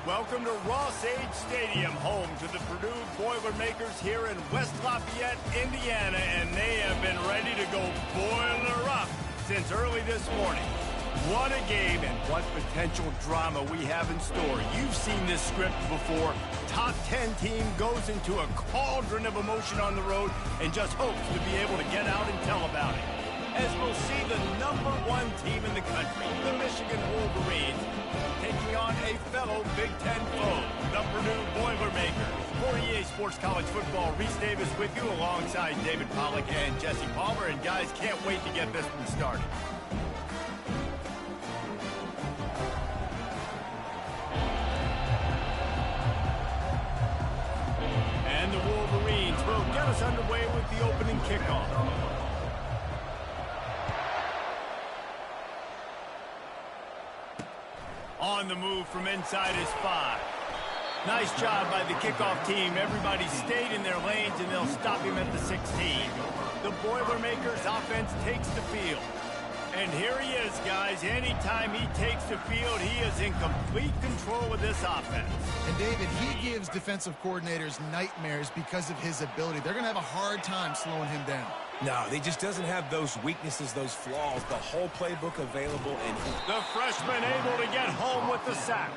Welcome to Ross-Age Stadium, home to the Purdue Boilermakers here in West Lafayette, Indiana, and they have been ready to go boiler up since early this morning. What a game and what potential drama we have in store. You've seen this script before. Top 10 team goes into a cauldron of emotion on the road and just hopes to be able to get out and tell about it. As we'll see the #1 team in the country, the Michigan Wolverines, taking on a fellow Big Ten foe, the Purdue Boilermakers. For EA Sports College Football, Reese Davis with you alongside David Pollack and Jesse Palmer. And guys, can't wait to get this one started. And the Wolverines will get us underway with the opening kickoff. On the move from inside his 5. Nice job by the kickoff team. Everybody stayed in their lanes, and they'll stop him at the 16. The Boilermakers offense takes the field. And here he is, guys. Anytime he takes the field, he is in complete control of this offense. And, David, he gives defensive coordinators nightmares because of his ability. They're going to have a hard time slowing him down. No, he just doesn't have those weaknesses, those flaws, the whole playbook available. And the freshman able to get home with the sack.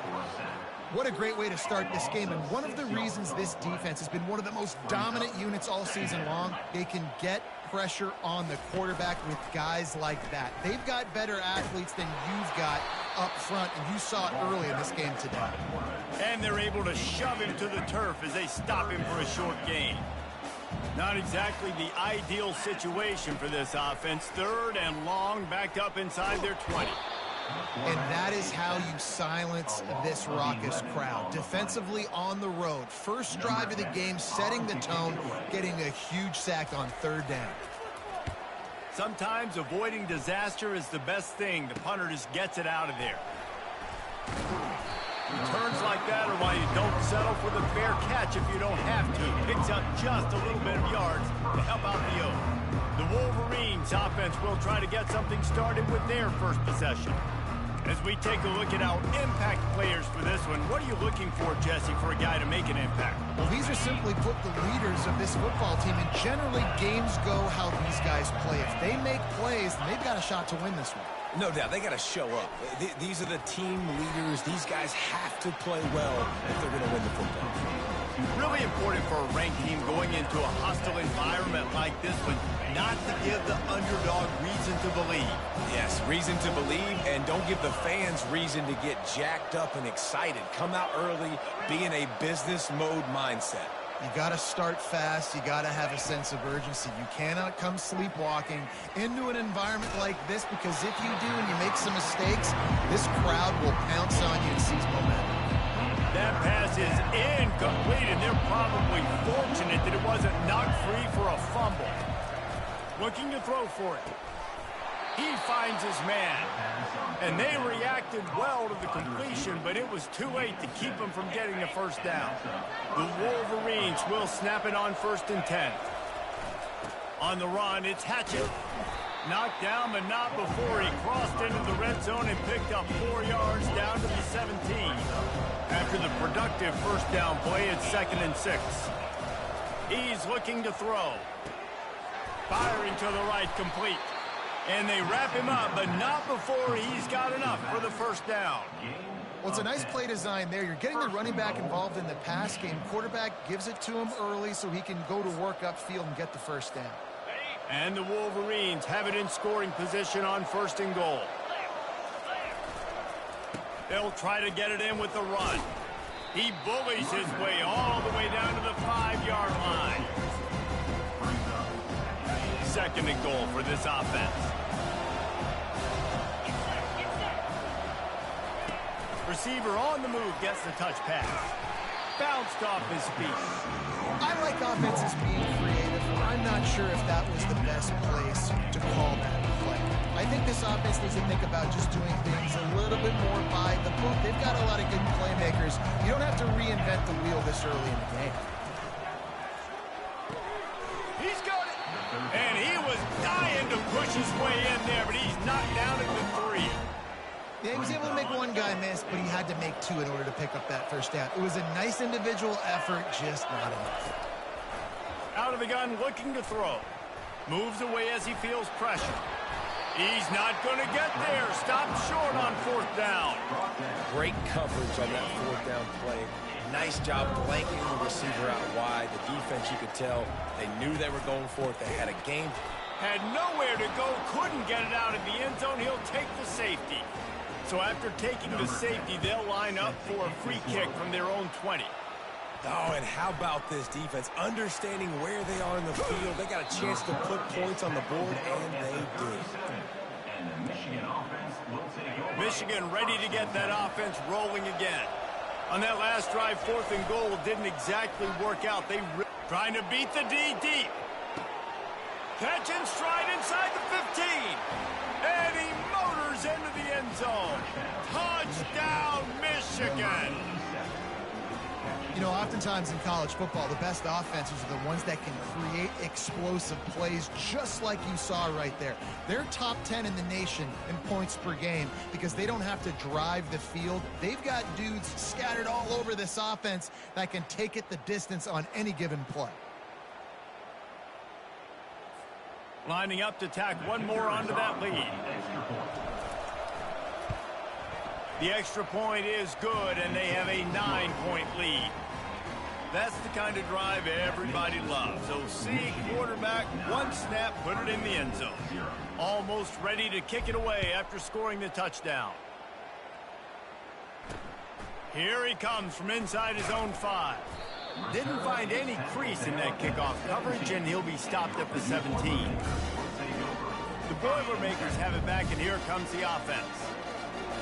What a great way to start this game, and one of the reasons this defense has been one of the most dominant units all season long, they can get pressure on the quarterback with guys like that. They've got better athletes than you've got up front, and you saw it early in this game today. And they're able to shove him to the turf as they stop him for a short gain. Not exactly the ideal situation for this offense. 3rd and long, backed up inside their 20. And that is how you silence this raucous crowd. Defensively on the road. First drive of the game, setting the tone, getting a huge sack on 3rd down. Sometimes avoiding disaster is the best thing. The punter just gets it out of there. Turns like that are why you don't settle for the fair catch if you don't have to. Picks up just a little bit of yards to help out the O. The Wolverines offense will try to get something started with their first possession. As we take a look at our impact players for this one, what are you looking for, Jesse, for a guy to make an impact? Well, these are simply put the leaders of this football team, and generally games go how these guys play. If they make plays, then they've got a shot to win this one. no doubt, they got to show up. These are the team leaders. These guys have to play well if they're going to win the football. Really important for a ranked team going into a hostile environment like this one, not to give the underdog reason to believe. Yes, reason to believe, and don't give the fans reason to get jacked up and excited. Come out early, be in a business mode mindset. You got to start fast. You got to have a sense of urgency. You cannot come sleepwalking into an environment like this, because if you do and you make some mistakes, this crowd will pounce on you and seize momentum. That pass is incomplete, and they're probably fortunate that it wasn't knocked free for a fumble. Looking to throw for it. He finds his man. And they reacted well to the completion, but it was too late to keep him from getting the first down. The Wolverines will snap it on 1st and 10. On the run, it's Hatchett. Knocked down, but not before he crossed into the red zone and picked up 4 yards down to the 17. After the productive first down play, it's 2nd and 6. He's looking to throw. Firing to the right, complete. And they wrap him up, but not before he's got enough for the first down. Well, it's a nice play design there. You're getting the running back involved in the pass game. Quarterback gives it to him early so he can go to work upfield and get the first down. And the Wolverines have it in scoring position on 1st and goal. They'll try to get it in with the run. He bullies his way all the way down to the 5-yard line. 2nd and goal for this offense. Receiver on the move gets the touch pass. Bounced off his feet. I like offenses being creative. I'm not sure if that was the best place to call that play. I think this offense needs to think about just doing things a little bit more by the book. They've got a lot of good playmakers. You don't have to reinvent the wheel this early in the game. He's got it. And he was dying to push his way in there, but he's knocked down at the 3. Yeah, he was able to make one guy miss, but he had to make two in order to pick up that first down. It was a nice individual effort, just not enough. Out of the gun, looking to throw. Moves away as he feels pressure. He's not going to get there. Stopped short on fourth down. Great coverage on that fourth down play. Nice job blanketing the receiver out wide. The defense, you could tell, they knew they were going for it. They had a game. Had nowhere to go, couldn't get it out of the end zone. He'll take the safety. So after taking the safety, they'll line up for a free kick from their own 20. Oh, and how about this defense? Understanding where they are in the field. They got a chance to put points on the board, and they did. Michigan ready to get that offense rolling again. On that last drive, 4th and goal didn't exactly work out. They trying to beat the D deep. Catch and stride inside the 15. And he motors into the end zone. Touchdown, Michigan. You know, oftentimes in college football, the best offenses are the ones that can create explosive plays, just like you saw right there. They're top 10 in the nation in points per game because they don't have to drive the field. They've got dudes scattered all over this offense that can take it the distance on any given play. Lining up to tack one more onto that lead. The extra point is good, and they have a 9-point lead. That's the kind of drive everybody loves. OC quarterback, one snap, put it in the end zone. Almost ready to kick it away after scoring the touchdown. Here he comes from inside his own 5. Didn't find any crease in that kickoff coverage, and he'll be stopped at the 17. The Boilermakers have it back, and here comes the offense.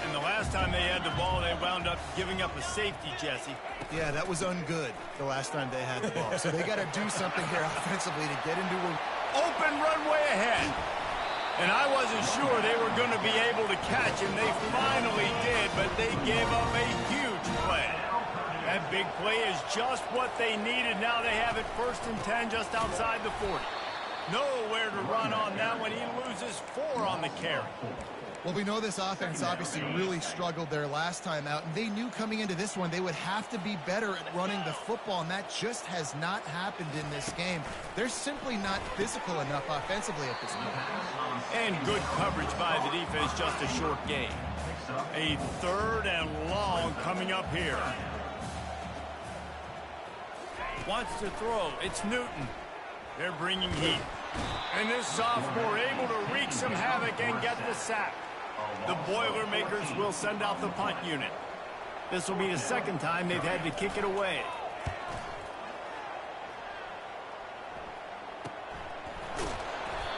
And the last time they had the ball, they wound up giving up a safety, Jesse. Yeah, that was ungood the last time they had the ball. So they got to do something here offensively to get into a open runway ahead. And I wasn't sure they were going to be able to catch him. They finally did, but they gave up a huge play. That big play is just what they needed. Now they have it 1st and 10 just outside the 40. Nowhere to run on that one. He loses 4 on the carry. Well, we know this offense obviously really struggled their last time out, and they knew coming into this one they would have to be better at running the football, and that just has not happened in this game. They're simply not physical enough offensively at this point. And good coverage by the defense, just a short gain. A 3rd and long coming up here. Wants to throw. It's Newton. They're bringing heat. And this sophomore able to wreak some havoc and get the sack. The Boilermakers will send out the punt unit. This will be the 2nd time they've had to kick it away.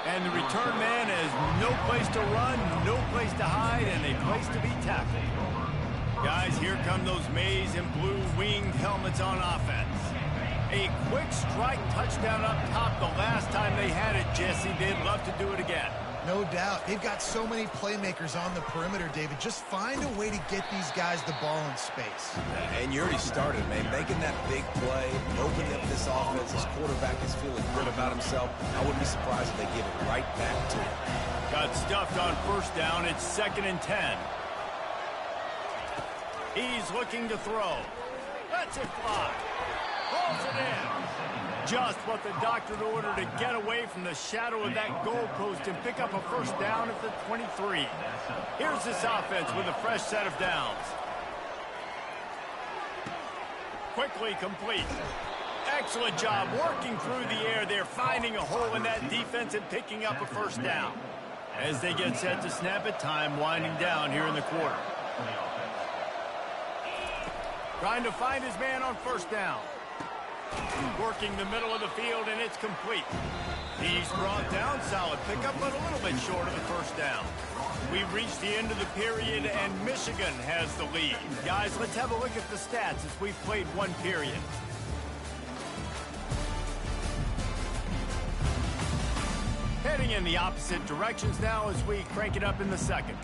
And the return man has no place to run, no place to hide, and a place to be tackled. Guys, here come those maize and blue winged helmets on offense. A quick strike touchdown up top the last time they had it, Jesse. They'd love to do it again. No doubt. They've got so many playmakers on the perimeter, David. Just find a way to get these guys the ball in space. And you already started, man. Making that big play, opening up this offense. His quarterback is feeling good about himself. I wouldn't be surprised if they give it right back to him. Got stuffed on 1st down. It's 2nd and 10. He's looking to throw. Lets it fly. Pulls it in. Just what the doctor ordered to get away from the shadow of that goalpost and pick up a 1st down at the 23. Here's this offense with a fresh set of downs. Quickly complete. Excellent job working through the air. They're finding a hole in that defense and picking up a 1st down. As they get set to snap it, time winding down here in the quarter. Trying to find his man on 1st down. Working the middle of the field, and it's complete. He's brought down, solid pickup, but a little bit short of the 1st down. We've reached the end of the period, and Michigan has the lead. Guys, let's have a look at the stats as we've played 1 period. Heading in the opposite directions now as we crank it up in the 2nd.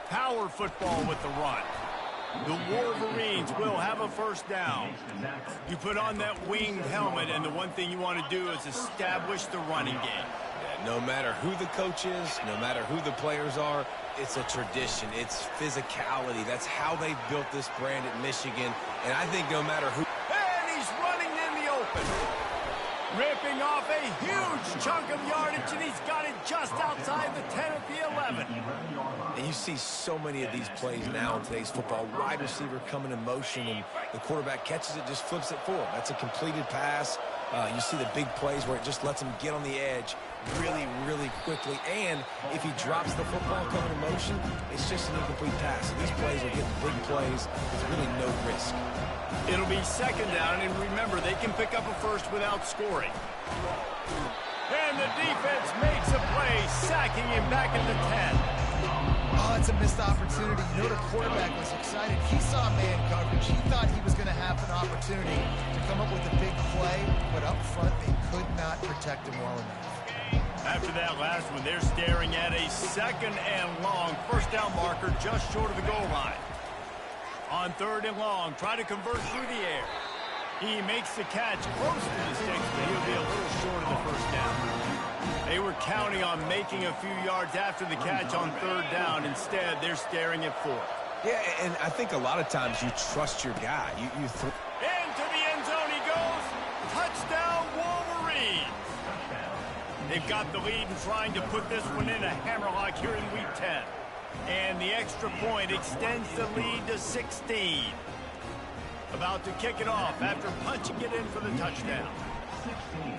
Power football with the run. The Wolverines will have a first down. You put on that winged helmet, and the one thing you want to do is establish the running game. Yeah, no matter who the coach is, no matter who the players are, it's a tradition. It's physicality. That's how they built this brand at Michigan. And I think no matter who... And he's running in the open. Ripping off a huge chunk of yardage, and he's got it just outside the 10 at the 11. And you see so many of these plays now in today's football. Wide receiver coming in motion, and the quarterback catches it, just flips it forward. That's a completed pass. You see the big plays where it just lets him get on the edge really, really quickly. And if he drops the football coming in motion, it's just an incomplete pass. So these plays are getting big plays with really no risk. It'll be second down, and remember, they can pick up a first without scoring. And the defense makes a play, sacking him back at the 10. Oh, it's a missed opportunity. You know, the quarterback was excited. He saw man coverage. He thought he was going to have an opportunity to come up with a big play, but up front, they could not protect him well enough. After that last one, they're staring at a second and long first down marker just short of the goal line. On third and long, try to convert through the air. He makes the catch close to the sticks, but he'll be a little short of the first down. They were counting on making a few yards after the catch on third down. Instead, they're staring at fourth. Yeah, and I think a lot of times you trust your guy. Into the end zone he goes. Touchdown, Wolverines. They've got the lead and trying to put this one in a hammerlock here in Week 10. And the extra point extends the lead to 16. About to kick it off after punching it in for the touchdown. 16,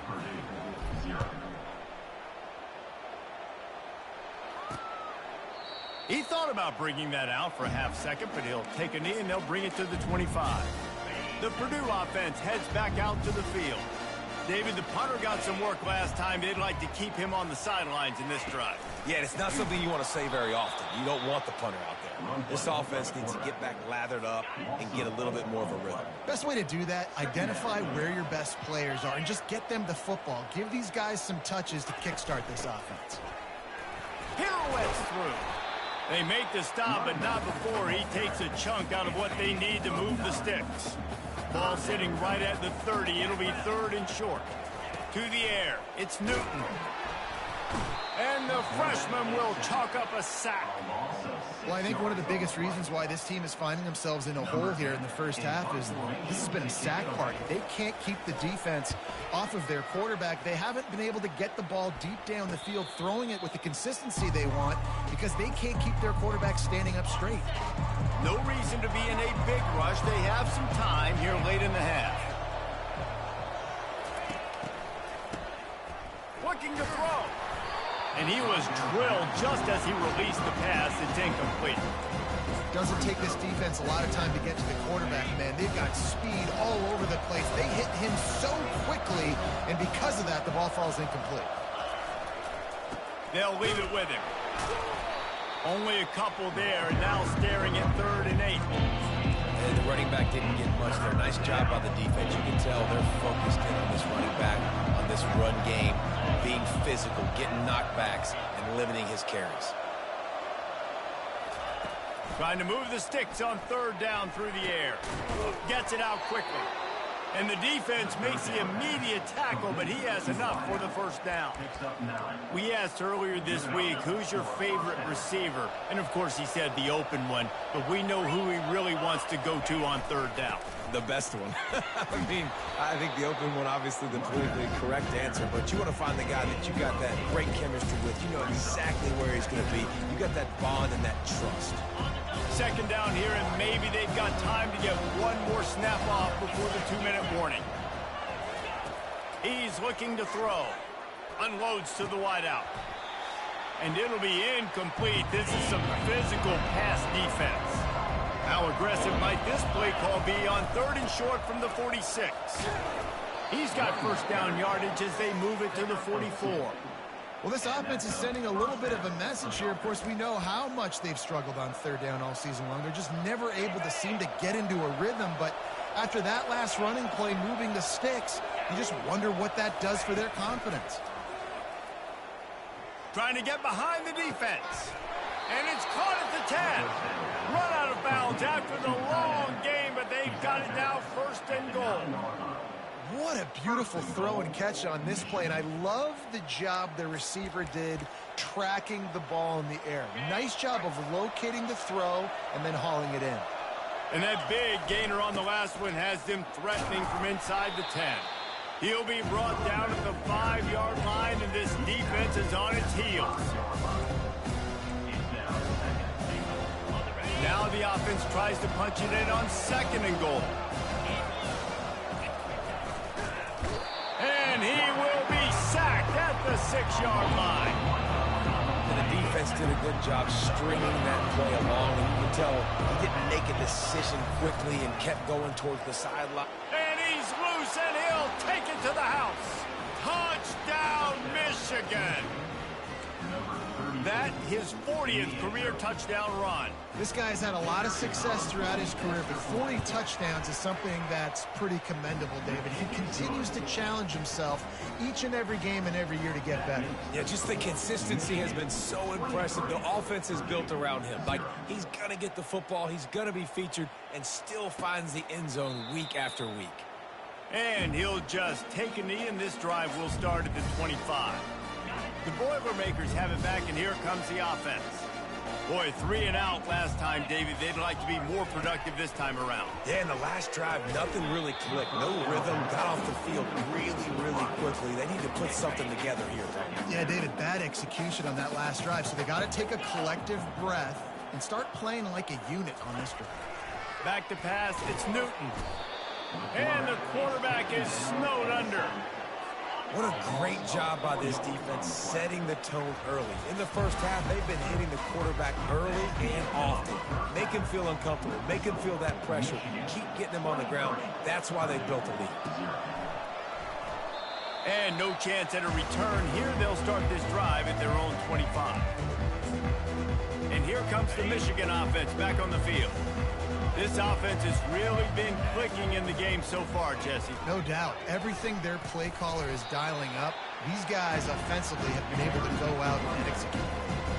Purdue, 0. He thought about bringing that out for a half second, but he'll take a knee and they'll bring it to the 25. The Purdue offense heads back out to the field. David, the punter got some work last time. They'd like to keep him on the sidelines in this drive. Yeah, it's not something you want to say very often. You don't want the punter out there. This offense needs to get back lathered up and get a little bit more of a rhythm. Best way to do that, identify where your best players are and just get them the football. Give these guys some touches to kickstart this offense. Pirouettes through. They make the stop, but not before he takes a chunk out of what they need to move the sticks. Ball sitting right at the 30. It'll be third and short. To the air. It's Newton. And the freshman will chalk up a sack. Well, I think one of the biggest reasons why this team is finding themselves in a hole here in the first half is this has been a sack party. They can't keep the defense off of their quarterback. They haven't been able to get the ball deep down the field, throwing it with the consistency they want because they can't keep their quarterback standing up straight. No reason to be in a big rush. They have some time here late in the half. Looking to throw. And he was drilled just as he released the pass. It's incomplete. Doesn't take this defense a lot of time to get to the quarterback, man. They've got speed all over the place. They hit him so quickly, and because of that, the ball falls incomplete. They'll leave it with him. Only a couple there, and now staring at 3rd and 8. And the running back didn't get much there. Nice job by the defense. You can tell they're focused in on this running back, on this run game, being physical, getting knockbacks, and limiting his carries. Trying to move the sticks on 3rd down through the air. Gets it out quickly. And the defense makes the immediate tackle, but he has enough for the first down. We asked earlier this week, who's your favorite receiver? And, of course, he said the open one, but we know who he really wants to go to on 3rd down. The best one. I mean, I think the open one, obviously the politically correct answer, but you want to find the guy that you got that great chemistry with. You know exactly where he's going to be. You got that bond and that trust. Second down here, and maybe they've got time to get one more snap off before the 2-minute warning. He's looking to throw. Unloads to the wideout. And it'll be incomplete. This is some physical pass defense. How aggressive might this play call be on 3rd and short from the 46? He's got first down yardage as they move it to the 44. Well, this offense is sending a little bit of a message here. Of course, we know how much they've struggled on 3rd down all season long. They're just never able to seem to get into a rhythm. But after that last running play, moving the sticks, you just wonder what that does for their confidence. Trying to get behind the defense. And it's caught at the 10. Run out of bounds after the long game, but they've got it now first and goal. What a beautiful throw and catch on this play, and I love the job the receiver did tracking the ball in the air. Nice job of locating the throw and then hauling it in. And that big gainer on the last one has them threatening from inside the 10. He'll be brought down at the 5-yard line, and this defense is on its heels. Now the offense tries to punch it in on second and goal. And he will be sacked at the 6-yard line. And the defense did a good job stringing that play along, and you can tell he didn't make a decision quickly and kept going towards the sideline. And he's loose, and he'll take it to the house. Touchdown, Michigan. That his 40th career touchdown run. This guy's had a lot of success throughout his career, but 40 touchdowns is something that's pretty commendable, David. He continues to challenge himself each and every game and every year to get better. Yeah, just the consistency has been so impressive. The offense is built around him. Like, he's going to get the football, he's going to be featured, and still finds the end zone week after week. And he'll just take a knee, and this drive will start at the 25. The Boilermakers have it back, and here comes the offense. Boy, 3 and out last time, David. They'd like to be more productive this time around. Yeah, in the last drive, nothing really clicked. No rhythm, got off the field really quickly. They need to put something together here. Yeah, David, bad execution on that last drive, so they got to take a collective breath and start playing like a unit on this drive. Back to pass, it's Newton. And the quarterback is snowed under. What a great job by this defense setting the tone early. In the first half, they've been hitting the quarterback early and often. Make him feel uncomfortable. Make him feel that pressure. Keep getting him on the ground. That's why they built the lead. And no chance at a return. Here they'll start this drive at their own 25. And here comes the Michigan offense back on the field. This offense has really been clicking in the game so far, Jesse. No doubt. Everything their play caller is dialing up, these guys offensively have been able to go out and execute.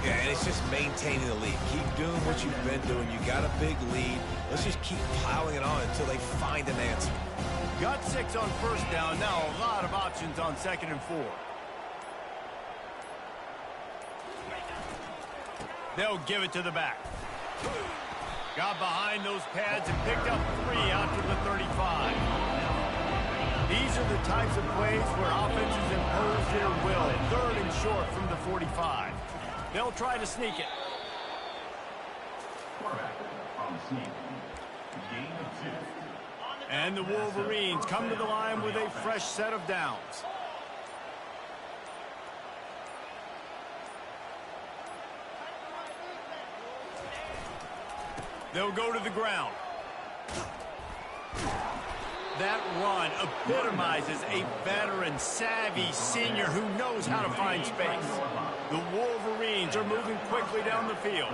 Yeah, and it's just maintaining the lead. Keep doing what you've been doing. You got a big lead. Let's just keep piling it on until they find an answer. Got 6 on first down. Now a lot of options on 2nd and 4. They'll give it to the back. Got behind those pads and picked up 3 out to the 35. These are the types of plays where offenses impose their will. 3rd and short from the 45. They'll try to sneak it. Quarterback on sneak. Gain of 2. And the Wolverines come to the line with a fresh set of downs. They'll go to the ground. That run epitomizes a veteran, savvy senior who knows how to find space. The Wolverines are moving quickly down the field.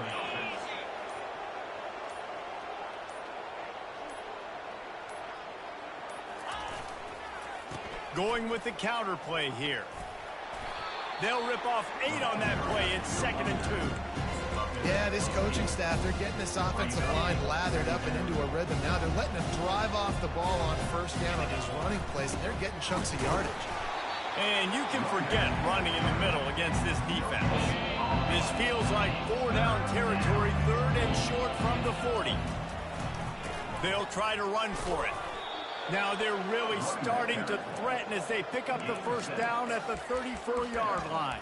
Going with the counter play here. They'll rip off 8 on that play. It's 2nd and 2. Yeah, this coaching staff, they're getting this offensive line lathered up and into a rhythm. Now they're letting them drive off the ball on first down on these running plays, and they're getting chunks of yardage. And you can forget running in the middle against this defense. This feels like 4-down territory, 3rd and short from the 40. They'll try to run for it. Now they're really starting to threaten as they pick up the first down at the 34-yard line.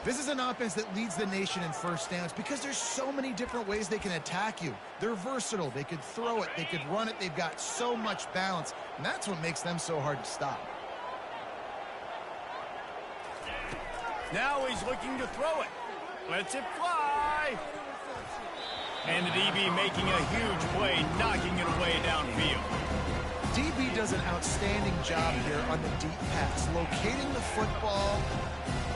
This is an offense that leads the nation in first downs because there's so many different ways they can attack you. They're versatile. They could throw it. They could run it. They've got so much balance, and that's what makes them so hard to stop. Now he's looking to throw it. Lets it fly. And the DB making a huge play, knocking it away downfield. DB does an outstanding job here on the deep pass, locating the football,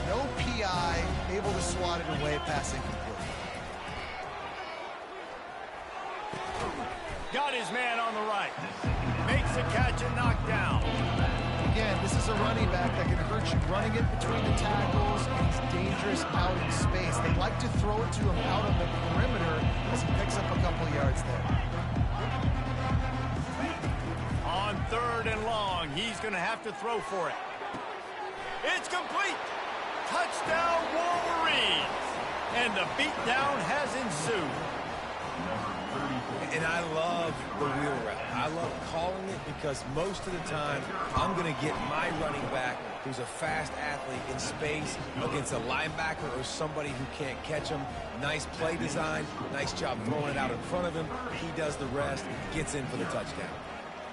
no PI, able to swat it away, pass incomplete. Got his man on the right. Makes the catch and knocked down. Again, this is a running back that can hurt you running it between the tackles, and he's dangerous out in space. They like to throw it to him out on the perimeter as he picks up a couple yards there. long. He's going to have to throw for it. It's complete. Touchdown, Wolverines. And the beatdown has ensued. And I love the wheel route. I love calling it because most of the time I'm going to get my running back, who's a fast athlete, in space against a linebacker or somebody who can't catch him. Nice play design. Nice job throwing it out in front of him. He does the rest, gets in for the touchdown.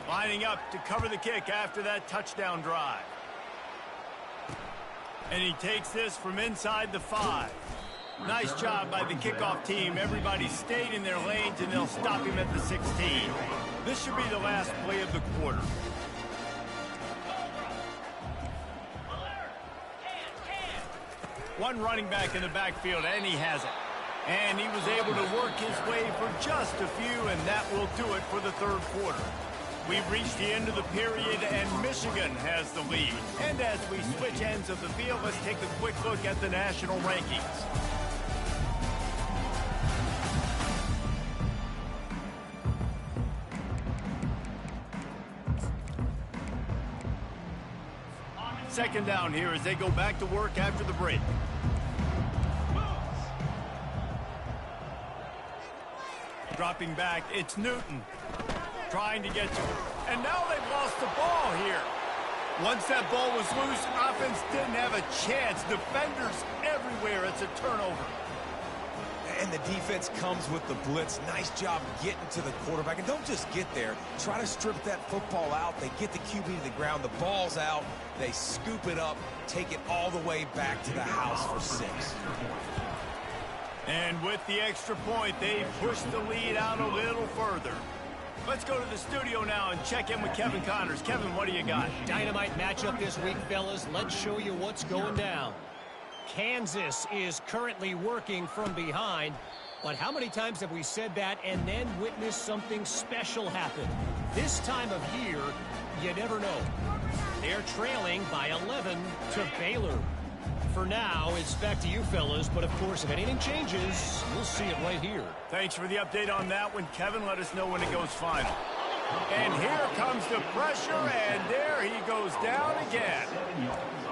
Lining up to cover the kick after that touchdown drive. And he takes this from inside the 5. Nice job by the kickoff team. Everybody stayed in their lanes, and they'll stop him at the 16. This should be the last play of the quarter. One running back in the backfield, and he has it. And he was able to work his way for just a few, and that will do it for the third quarter. We've reached the end of the period, and Michigan has the lead. And as we switch ends of the field, let's take a quick look at the national rankings. Second down here as they go back to work after the break. Dropping back, it's Newton. Trying to get to it. And now they've lost the ball here. Once that ball was loose, offense didn't have a chance. Defenders everywhere. It's a turnover. And the defense comes with the blitz. Nice job getting to the quarterback. And don't just get there. Try to strip that football out. They get the QB to the ground. The ball's out. They scoop it up, take it all the way back to the house for 6. And with the extra point, they push the lead out a little further. Let's go to the studio now and check in with Kevin Connors. Kevin, what do you got? Dynamite matchup this week, fellas. Let's show you what's going down. Kansas is currently working from behind, but how many times have we said that and then witnessed something special happen? This time of year, you never know. They're trailing by 11 to Baylor. For now, it's back to you fellas, but of course, if anything changes, we'll see it right here. Thanks for the update on that one, Kevin. Let us know when it goes final. And here comes the pressure, and there he goes down again.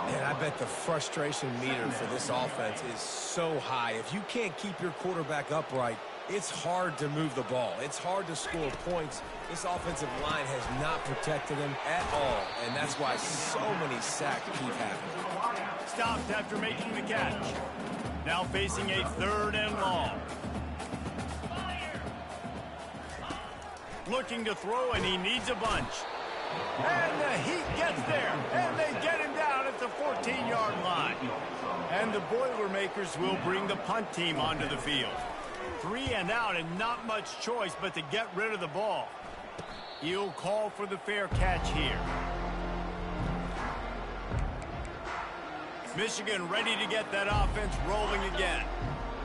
And I bet the frustration meter for this offense is so high. If you can't keep your quarterback upright, it's hard to move the ball. It's hard to score points. This offensive line has not protected him at all, and that's why so many sacks keep happening. Stopped after making the catch. Now facing a 3rd and long. Looking to throw, and he needs a bunch. And the Heat gets there, and they get him down at the 14-yard line. And the Boilermakers will bring the punt team onto the field. 3 and out, and not much choice but to get rid of the ball. He'll call for the fair catch here. Michigan ready to get that offense rolling again.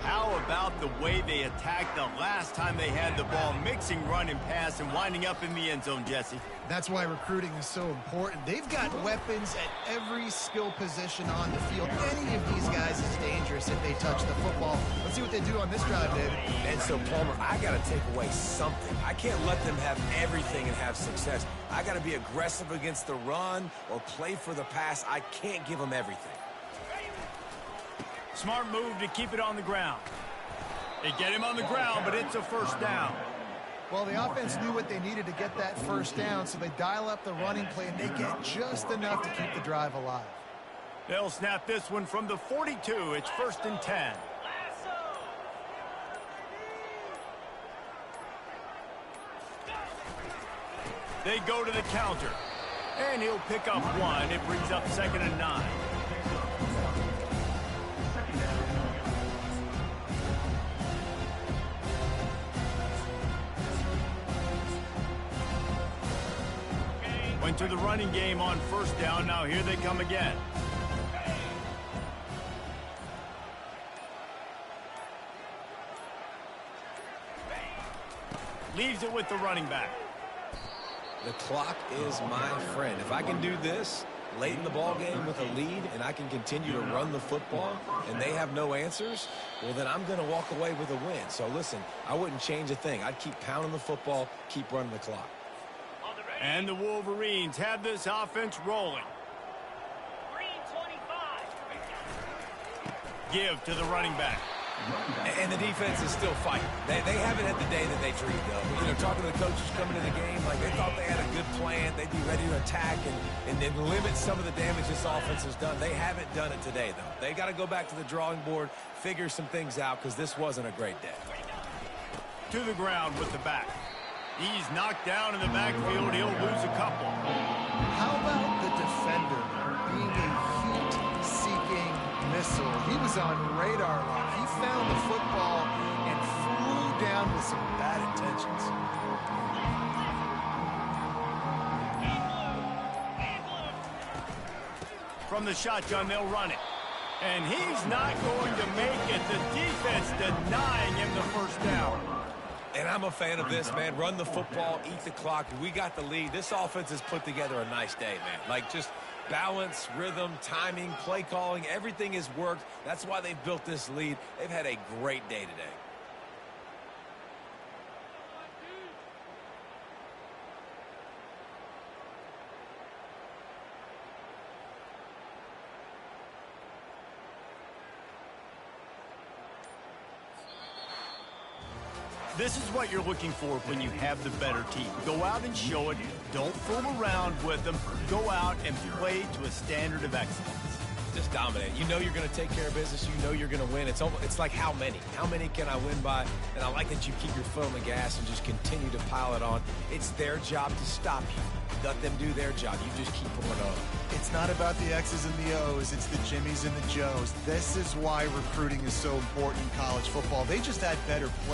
How about the way they attacked the last time they had the ball, mixing run and pass and winding up in the end zone, Jesse? That's why recruiting is so important. They've got weapons at every skill position on the field. Any of these guys is dangerous if they touch the football. Let's see what they do on this drive, David. And so, Palmer, I got to take away something. I can't let them have everything and have success. I got to be aggressive against the run or play for the pass. I can't give them everything. Smart move to keep it on the ground. They get him on the ground, but it's a first down. Well, the offense knew what they needed to get that first down, so they dial up the running play, and they get just enough to keep the drive alive. They'll snap this one from the 42. It's 1st and 10. They go to the counter, and he'll pick up 1. It brings up 2nd and 9. Went to the running game on first down. Now here they come again. Leaves it with the running back. The clock is my friend. If I can do this late in the ball game with a lead and I can continue to run the football and they have no answers, well, then I'm going to walk away with a win. So listen, I wouldn't change a thing. I'd keep pounding the football, keep running the clock. And the Wolverines have this offense rolling. Give to the running back. And the defense is still fighting. They haven't had the day that they dreamed of. You know, talking to the coaches coming to the game, like they thought they had a good plan. They'd be ready to attack and then limit some of the damage this offense has done. They haven't done it today, though. They got to go back to the drawing board, figure some things out, because this wasn't a great day. To the ground with the back. He's knocked down in the backfield. He'll lose a couple. How about the defender being a heat-seeking missile? He was on radar lock. He found the football and flew down with some bad intentions. From the shotgun, they'll run it. And he's not going to make it. The defense denying him the first down. And I'm a fan of this, man. Run the football, eat the clock. We got the lead. This offense has put together a nice day, man. Like, just balance, rhythm, timing, play calling, everything has worked. That's why they've built this lead. They've had a great day today. This is what you're looking for when you have the better team. Go out and show it. Don't fool around with them. Go out and play to a standard of excellence. Just dominate. You know you're going to take care of business. You know you're going to win. It's like how many? How many can I win by? And I like that you keep your foot on the gas and just continue to pile it on. It's their job to stop you. Let them do their job. You just keep pouring on. It's not about the X's and the O's. It's the Jimmies and the Joes. This is why recruiting is so important in college football. They just had better players.